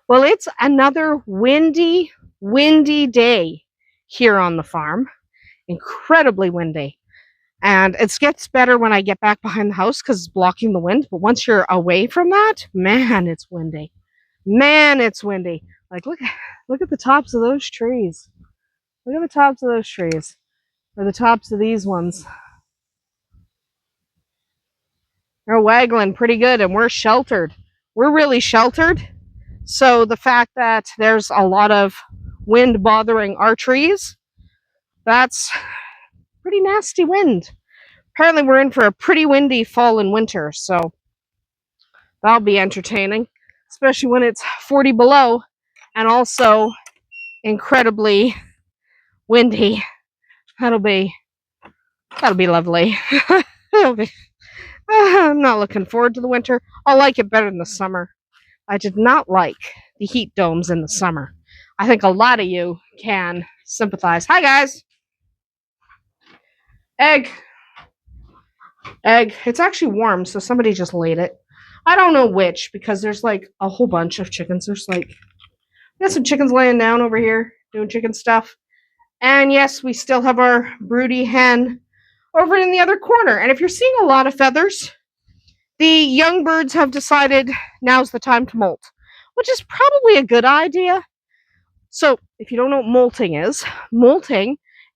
Well, it's another windy day here on the farm. Incredibly windy. And it gets better when I get back behind the house because it's blocking the wind. But once you're away from that, man, it's windy. Man, it's windy. Like, look at the tops of those trees. Look at the tops of those trees. Or the tops of these ones. They're waggling pretty good, and we're sheltered. We're really sheltered. So the fact that there's a lot of wind bothering our trees, that's pretty nasty wind. Apparently we're in for a pretty windy fall and winter, so that'll be entertaining, especially when it's 40 below and also incredibly windy. That'll be lovely. I'm not looking forward to the winter. I'll like it better in the summer. I did not like the heat domes in the summer. I think a lot of you can sympathize. Hi, guys. Egg. It's actually warm, so somebody just laid it. I don't know which, because there's like a whole bunch of chickens. There's like, we got some chickens laying down over here doing chicken stuff. And yes, we still have our broody hen over in the other corner. And if you're seeing a lot of feathers, the young birds have decided now's the time to molt, which is probably a good idea. So if you don't know what molting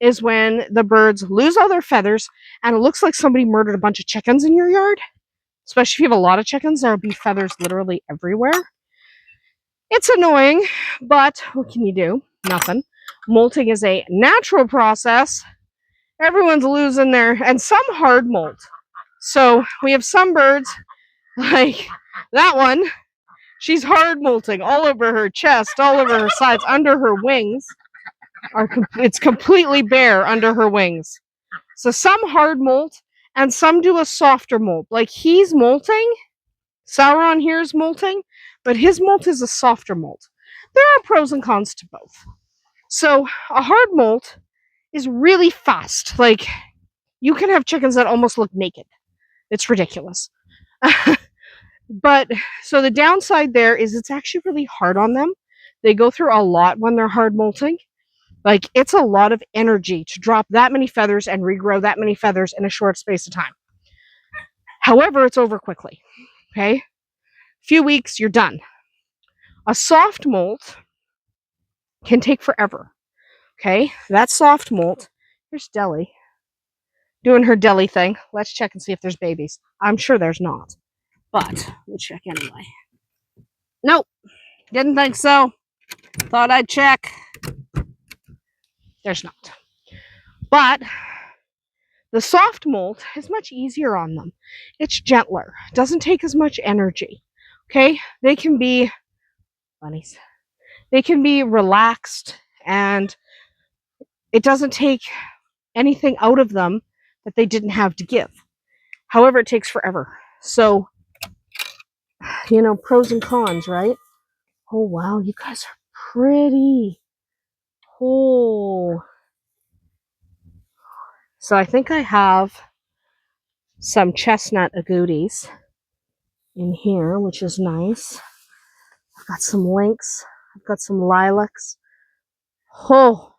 is when the birds lose all their feathers and it looks like somebody murdered a bunch of chickens in your yard. Especially if you have a lot of chickens, there'll be feathers literally everywhere. It's annoying, but what can you do? Nothing. Molting is a natural process. Everyone's losing and some hard molt. So we have some birds, like that one, she's hard molting all over her chest, all over her sides, under her wings. It's completely bare under her wings. So some hard molt, and some do a softer molt. Like he's molting, Sauron here is molting, but his molt is a softer molt. There are pros and cons to both. So a hard molt is really fast. Like you can have chickens that almost look naked. It's ridiculous. But so the downside there is it's actually really hard on them. They go through a lot when they're hard molting. Like it's a lot of energy to drop that many feathers and regrow that many feathers in a short space of time. However, it's over quickly. Okay? A few weeks, you're done. A soft molt can take forever. Okay? That soft molt, here's Deli doing her Deli thing. Let's check and see if there's babies. I'm sure there's not, but we'll check anyway. Nope, didn't think so. Thought I'd check. There's not. But the soft molt is much easier on them. It's gentler. It doesn't take as much energy. Okay? They can be bunnies. They can be relaxed, and it doesn't take anything out of them that they didn't have to give. However, it takes forever. So, pros and cons, right? Oh, wow, you guys are pretty. Oh. So I think I have some chestnut agoutis in here, which is nice. I've got some lynx. I've got some lilacs. Oh,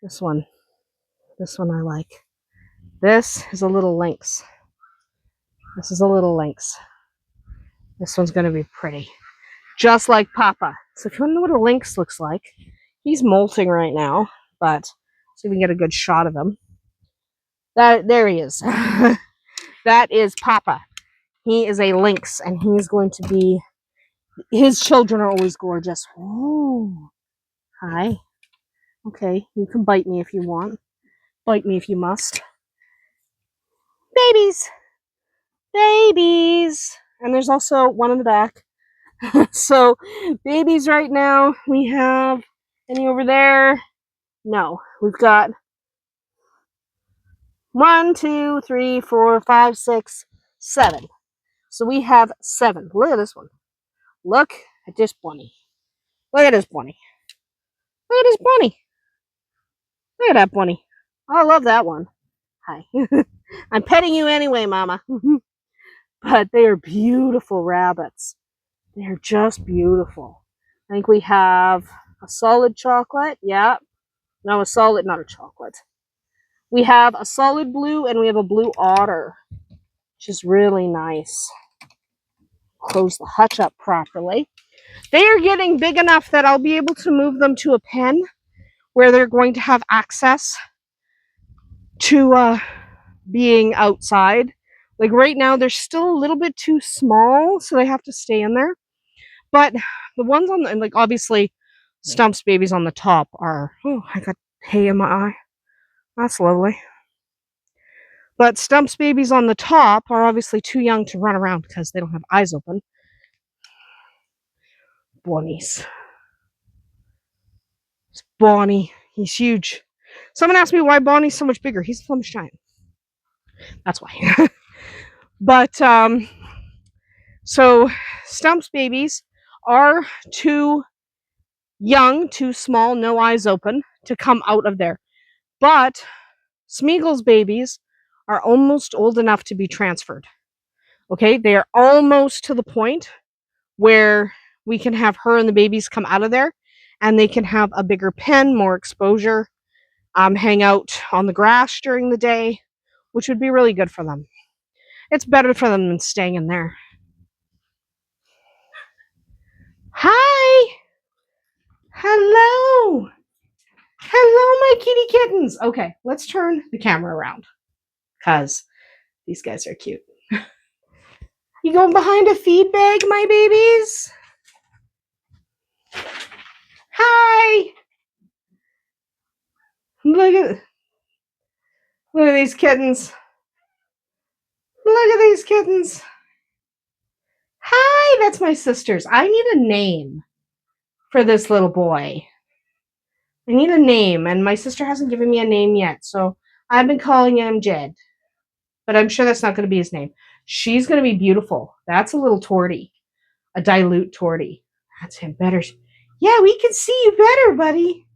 this one I like. This is a little lynx. This one's going to be pretty. Just like Papa. So if you want to know what a lynx looks like, he's molting right now, but see if we can get a good shot of him. There he is. That is Papa. He is a lynx, and he's going to be, his children are always gorgeous. Oh, hi. Okay, you can bite me if you want. Bite me if you must. Babies. And there's also one in the back. So, babies right now, we have any over there? No, we've got 1, 2, 3, 4, 5, 6, 7. So we have 7. Look at this one. Look at this bunny. Look at this bunny. Look at this bunny. Look at that bunny. I love that one. Hi. I'm petting you anyway, Mama. But they are beautiful rabbits. They are just beautiful. I think we have a solid chocolate. Yeah. No, a solid, not a chocolate. We have a solid blue and we have a blue otter, which is really nice. Close the hutch up properly. They are getting big enough that I'll be able to move them to a pen where they're going to have access to being outside. Like right now, they're still a little bit too small, so they have to stay in there. But the ones on the, like obviously, Stump's babies on the top are, oh, I got hay in my eye. That's lovely. But Stump's babies on the top are obviously too young to run around because they don't have eyes open. Bunnies. It's Bonnie. He's huge. Someone asked me why Bonnie's so much bigger. He's a Flemish giant. That's why. But, so Stump's babies are too young, too small, no eyes open to come out of there. But Smeagol's babies are almost old enough to be transferred. Okay, they are almost to the point where we can have her and the babies come out of there and they can have a bigger pen, more exposure, hang out on the grass during the day, which would be really good for them. It's better for them than staying in there. Hi! Hello! Hello, my kitty kittens! Okay, let's turn the camera around because these guys are cute. You going behind a feed bag, my babies? Hi! Look at these kittens. Look at these kittens. Hi, that's my sister's. I need a name for this little boy. I need a name, and my sister hasn't given me a name yet, so I've been calling him Jed. But I'm sure that's not going to be his name. She's going to be beautiful. That's a little tortie. A dilute tortie. That's him better. Yeah, we can see you better, buddy.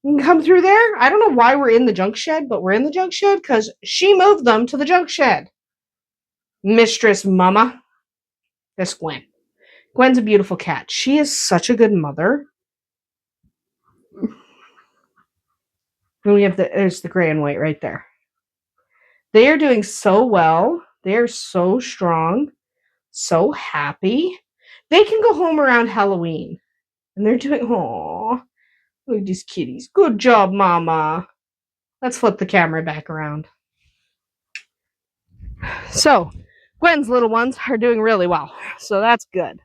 You can come through there. I don't know why we're in the junk shed, but we're in the junk shed because she moved them to the junk shed. Mistress Mama. That's Gwen. Gwen's a beautiful cat. She is such a good mother. And we have there's the gray and white right there. They are doing so well. They are so strong, so happy. They can go home around Halloween. And they're doing, oh, look at these kitties. Good job, Mama. Let's flip the camera back around. So, Gwen's little ones are doing really well. So that's good.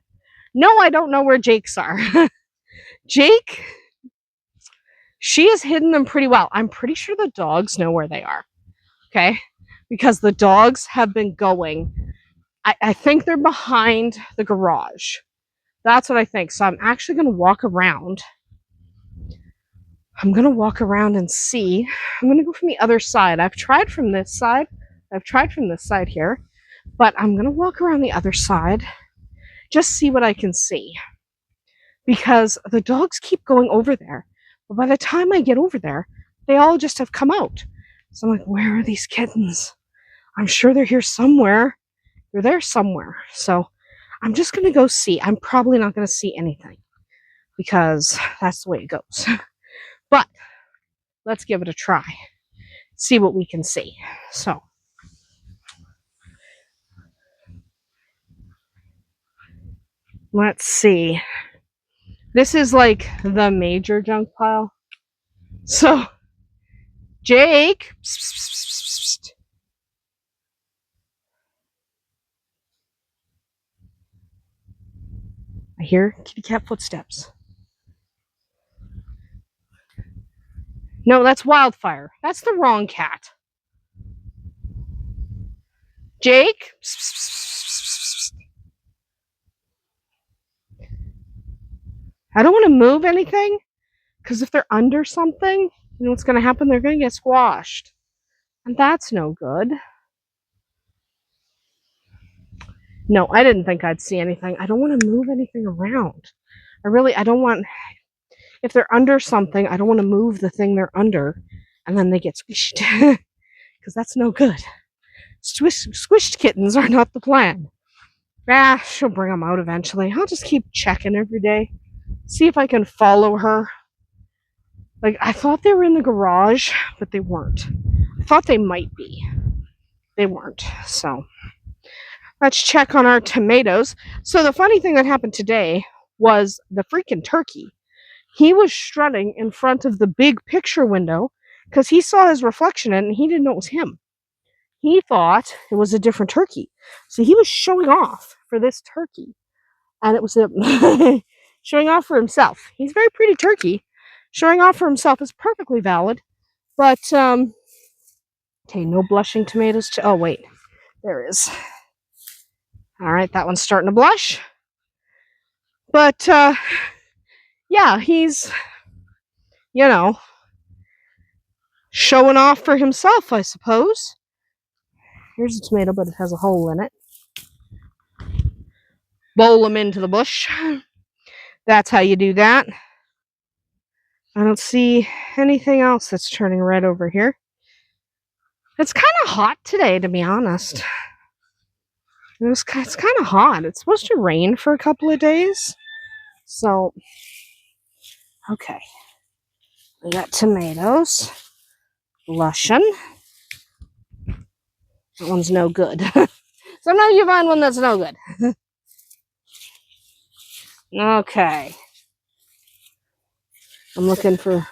No, I don't know where Jake's are. Jake, she has hidden them pretty well. I'm pretty sure the dogs know where they are. Okay? Because the dogs have been going. I think they're behind the garage. That's what I think. So I'm actually going to walk around. I'm going to walk around and see. I'm going to go from the other side. I've tried from this side. I've tried from this side here. But I'm going to walk around the other side. Just see what I can see. Because the dogs keep going over there. But by the time I get over there, they all just have come out. So I'm like, where are these kittens? I'm sure they're here somewhere. They're there somewhere. So I'm just going to go see. I'm probably not going to see anything because that's the way it goes. But let's give it a try. See what we can see. So let's see. This is like the major junk pile. So Jake. I hear kitty cat footsteps. No, that's Wildfire. That's the wrong cat. Jake? I don't want to move anything because if they're under something, you know what's going to happen? They're going to get squashed. And that's no good. No, I didn't think I'd see anything. I don't want to move anything around. I don't want, if they're under something, I don't want to move the thing they're under and then they get squished because that's no good. Squished kittens are not the plan. She'll bring them out eventually. I'll just keep checking every day. see if I can follow her. Like, I thought they were in the garage, but they weren't. I thought they might be. They weren't. So, let's check on our tomatoes. So, the funny thing that happened today was the freaking turkey. He was strutting in front of the big picture window because he saw his reflection in it and he didn't know it was him. He thought it was a different turkey. So, he was showing off for this turkey. And it was showing off for himself. He's a very pretty turkey. Showing off for himself is perfectly valid. But, okay, no blushing tomatoes. Oh, wait. There is. All right, that one's starting to blush. But, yeah, he's, showing off for himself, I suppose. Here's a tomato, but it has a hole in it. Bowl them into the bush. That's how you do that. I don't see anything else that's turning red over here. It's kind of hot today, to be honest. It's kind of hot. It's supposed to rain for a couple of days. So, okay. We got tomatoes. Blushing. That one's no good. Sometimes you find one that's no good. Okay. I'm looking for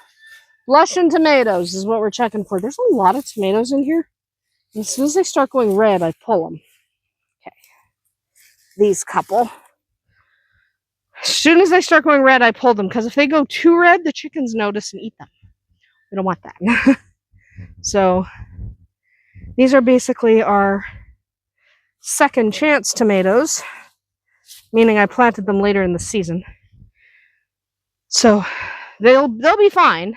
blushing tomatoes is what we're checking for. There's a lot of tomatoes in here. And as soon as they start going red, I pull them. Okay. These couple. As soon as they start going red, I pull them. Because if they go too red, the chickens notice and eat them. We don't want that. So, these are basically our second chance tomatoes. Meaning I planted them later in the season. So, they'll be fine.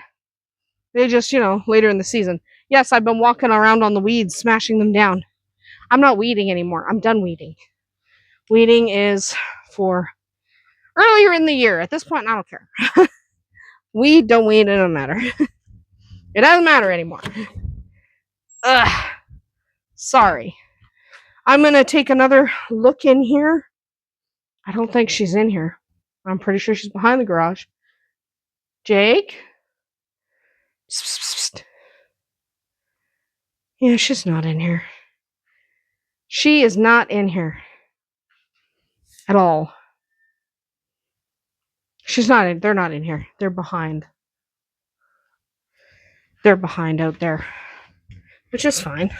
They just, later in the season. Yes, I've been walking around on the weeds, smashing them down. I'm not weeding anymore. I'm done weeding. Weeding is for earlier in the year. At this point, I don't care. Weed, don't weed, it doesn't matter. It doesn't matter anymore. Ugh. Sorry. I'm going to take another look in here. I don't think she's in here. I'm pretty sure she's behind the garage. Jake? Psst, psst, psst. Yeah, she's not in here. She is not in here. At all. She's not in. They're not in here. They're behind. They're behind out there. Which is fine.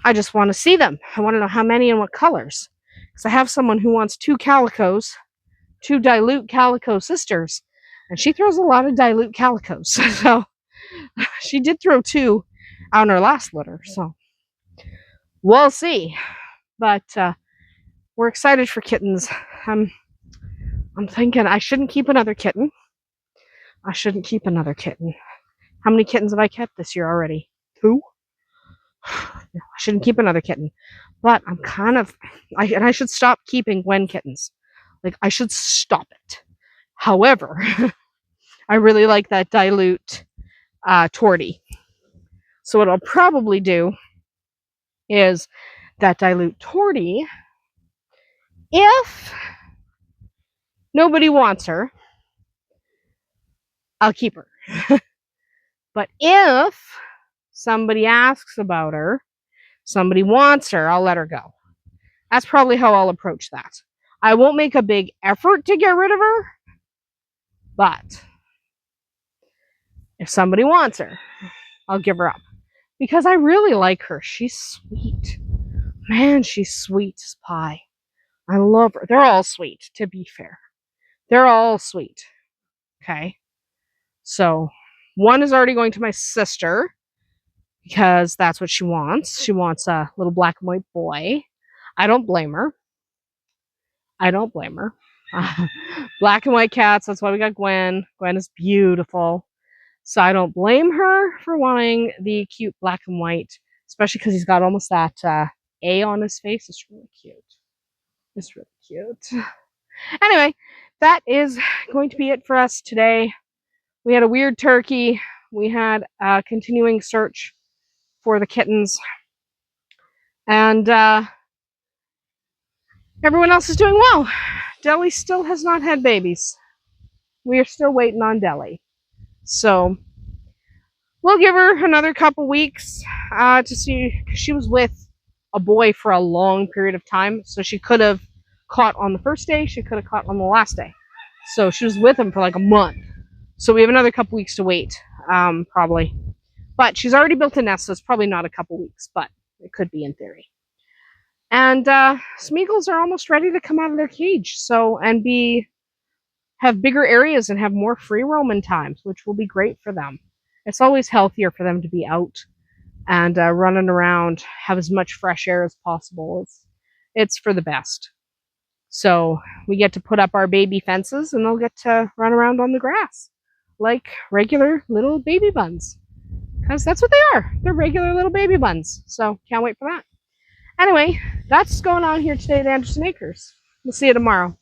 I just want to see them. I want to know how many and what colors. Because I have someone who wants 2 calicos. 2 dilute calico sisters. And she throws a lot of dilute calicos. So, she did throw 2 on her last litter. So, we'll see. But, we're excited for kittens. I'm thinking I shouldn't keep another kitten. I shouldn't keep another kitten. How many kittens have I kept this year already? 2? No, I shouldn't keep another kitten. But I'm kind of... I should stop keeping Gwen kittens. Like, I should stop it. However, I really like that dilute tortie. So what I'll probably do is that dilute tortie, if nobody wants her, I'll keep her. But if somebody asks about her, somebody wants her, I'll let her go. That's probably how I'll approach that. I won't make a big effort to get rid of her, but if somebody wants her, I'll give her up. Because I really like her. She's sweet. Man, she's sweet as pie. I love her. They're all sweet, to be fair. They're all sweet. Okay? So, one is already going to my sister, because that's what she wants. She wants a little black and white boy. I don't blame her. I don't blame her. Black and white cats, that's why we got Gwen. Gwen is beautiful. So I don't blame her for wanting the cute black and white, especially because he's got almost that A on his face. It's really cute. It's really cute. Anyway, that is going to be it for us today. We had a weird turkey. We had a continuing search for the kittens. And everyone else is doing well. Deli still has not had babies. we are still waiting on Deli. So we'll give her another couple weeks to see, because she was with a boy for a long period of time. So she could have caught on the first day, she could have caught on the last day. So she was with him for like a month. So we have another couple weeks to wait, probably. But she's already built a nest, so it's probably not a couple weeks, but it could be in theory. And Smeagols are almost ready to come out of their cage, so and have bigger areas and have more free roaming times, which will be great for them. It's always healthier for them to be out and running around, have as much fresh air as possible. It's for the best. So we get to put up our baby fences, and they'll get to run around on the grass like regular little baby buns, because that's what they are. They're regular little baby buns. So can't wait for that. Anyway, that's going on here today at Andersen Acres. We'll see you tomorrow.